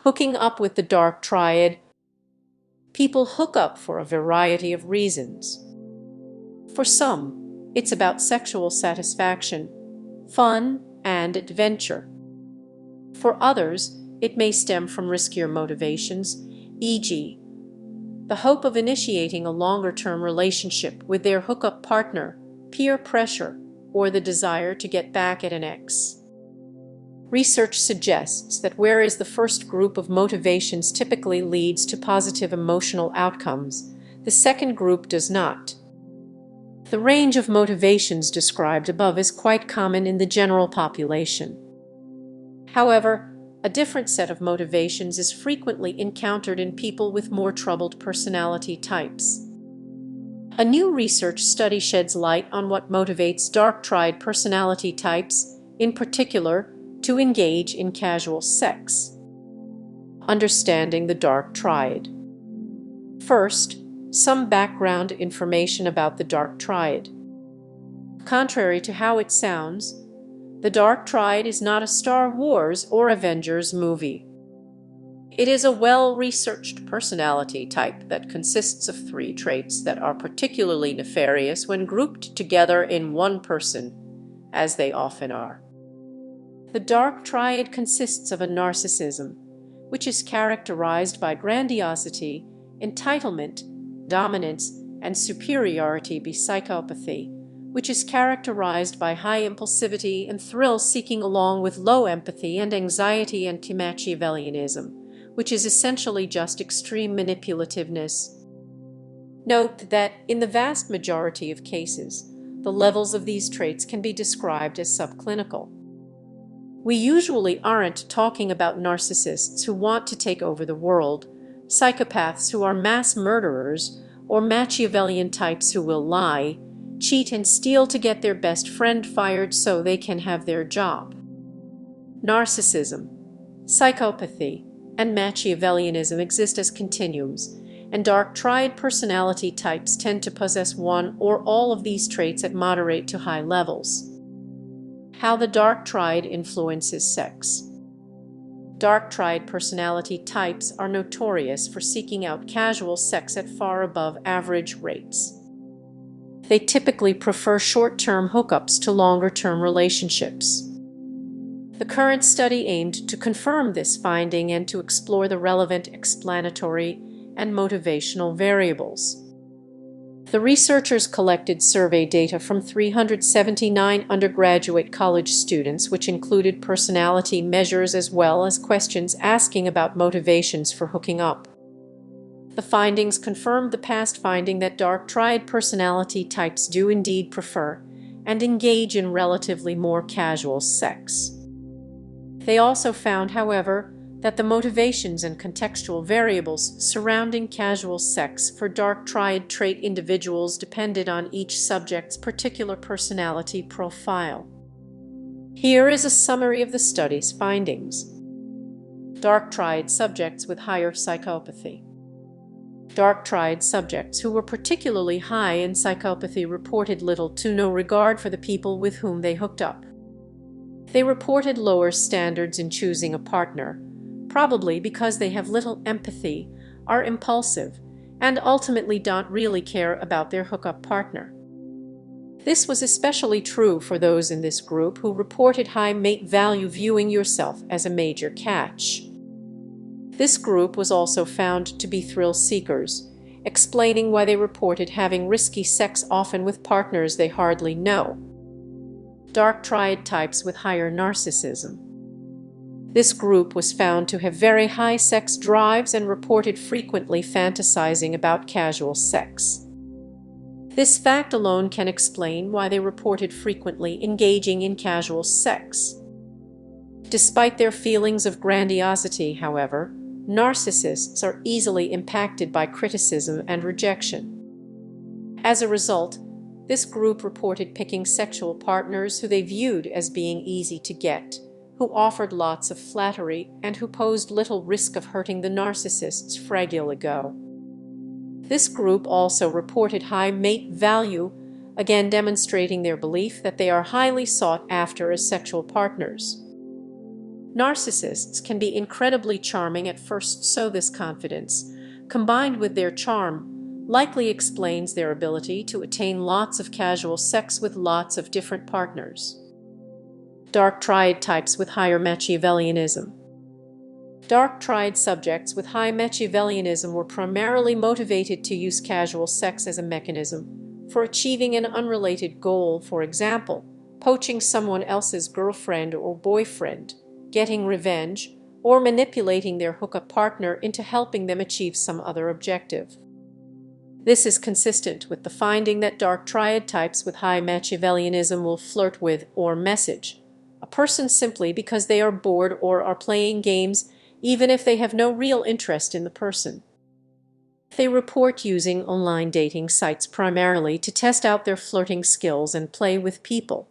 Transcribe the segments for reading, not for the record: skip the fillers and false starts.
Hooking up with the Dark Triad. People hook up for a variety of reasons. For some, it's about sexual satisfaction, fun, and adventure. For others, it may stem from riskier motivations, e.g., the hope of initiating a longer-term relationship with their hookup partner, peer pressure, or the desire to get back at an ex. Research suggests that whereas the first group of motivations typically leads to positive emotional outcomes, the second group does not. The range of motivations described above is quite common in the general population. However, a different set of motivations is frequently encountered in people with more troubled personality types. A new research study sheds light on what motivates Dark Triad personality types, in particular, to engage in casual sex. Understanding the Dark Triad. First, some background information about the Dark Triad. Contrary to how it sounds, the Dark Triad is not a Star Wars or Avengers movie. It is a well-researched personality type that consists of 3 traits that are particularly nefarious when grouped together in one person, as they often are. The Dark Triad consists of a narcissism, which is characterized by grandiosity, entitlement, dominance, and superiority, by psychopathy, which is characterized by high impulsivity and thrill-seeking along with low empathy and anxiety, and Machiavellianism, which is essentially just extreme manipulativeness. Note that, in the vast majority of cases, the levels of these traits can be described as subclinical. We usually aren't talking about narcissists who want to take over the world, psychopaths who are mass murderers, or Machiavellian types who will lie, cheat, and steal to get their best friend fired so they can have their job. Narcissism, psychopathy, and Machiavellianism exist as continuums, and Dark Triad personality types tend to possess one or all of these traits at moderate to high levels. How the Dark Triad influences sex. Dark Triad personality types are notorious for seeking out casual sex at far above average rates. They typically prefer short-term hookups to longer-term relationships. The current study aimed to confirm this finding and to explore the relevant explanatory and motivational variables. The researchers collected survey data from 379 undergraduate college students, which included personality measures as well as questions asking about motivations for hooking up. The findings confirmed the past finding that Dark Triad personality types do indeed prefer and engage in relatively more casual sex. They also found, however, that the motivations and contextual variables surrounding casual sex for Dark Triad trait individuals depended on each subject's particular personality profile. Here is a summary of the study's findings. Dark Triad subjects with higher psychopathy. Dark Triad subjects who were particularly high in psychopathy reported little to no regard for the people with whom they hooked up. They reported lower standards in choosing a partner, probably because they have little empathy, are impulsive, and ultimately don't really care about their hookup partner. This was especially true for those in this group who reported high mate value, viewing yourself as a major catch. This group was also found to be thrill seekers, explaining why they reported having risky sex, often with partners they hardly know. Dark Triad types with higher narcissism. This group was found to have very high sex drives and reported frequently fantasizing about casual sex. This fact alone can explain why they reported frequently engaging in casual sex. Despite their feelings of grandiosity, however, narcissists are easily impacted by criticism and rejection. As a result, this group reported picking sexual partners who they viewed as being easy to get, who offered lots of flattery, and who posed little risk of hurting the narcissist's fragile ego. This group also reported high mate value, again demonstrating their belief that they are highly sought after as sexual partners. Narcissists can be incredibly charming at first, so this confidence, combined with their charm, likely explains their ability to attain lots of casual sex with lots of different partners. Dark Triad types with higher Machiavellianism. Dark Triad subjects with high Machiavellianism were primarily motivated to use casual sex as a mechanism for achieving an unrelated goal, for example, poaching someone else's girlfriend or boyfriend, getting revenge, or manipulating their hookup partner into helping them achieve some other objective. This is consistent with the finding that Dark Triad types with high Machiavellianism will flirt with or message a person simply because they are bored or are playing games, even if they have no real interest in the person. They report using online dating sites primarily to test out their flirting skills and play with people.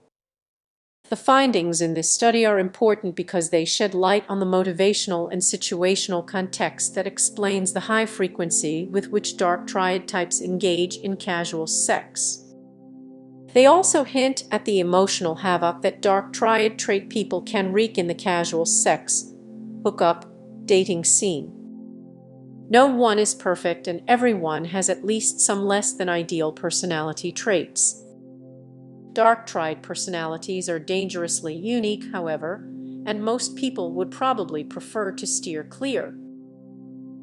The findings in this study are important because they shed light on the motivational and situational context that explains the high frequency with which Dark Triad types engage in casual sex. They also hint at the emotional havoc that Dark Triad trait people can wreak in the casual sex, hookup, dating scene. No one is perfect, and everyone has at least some less than ideal personality traits. Dark Triad personalities are dangerously unique, however, and most people would probably prefer to steer clear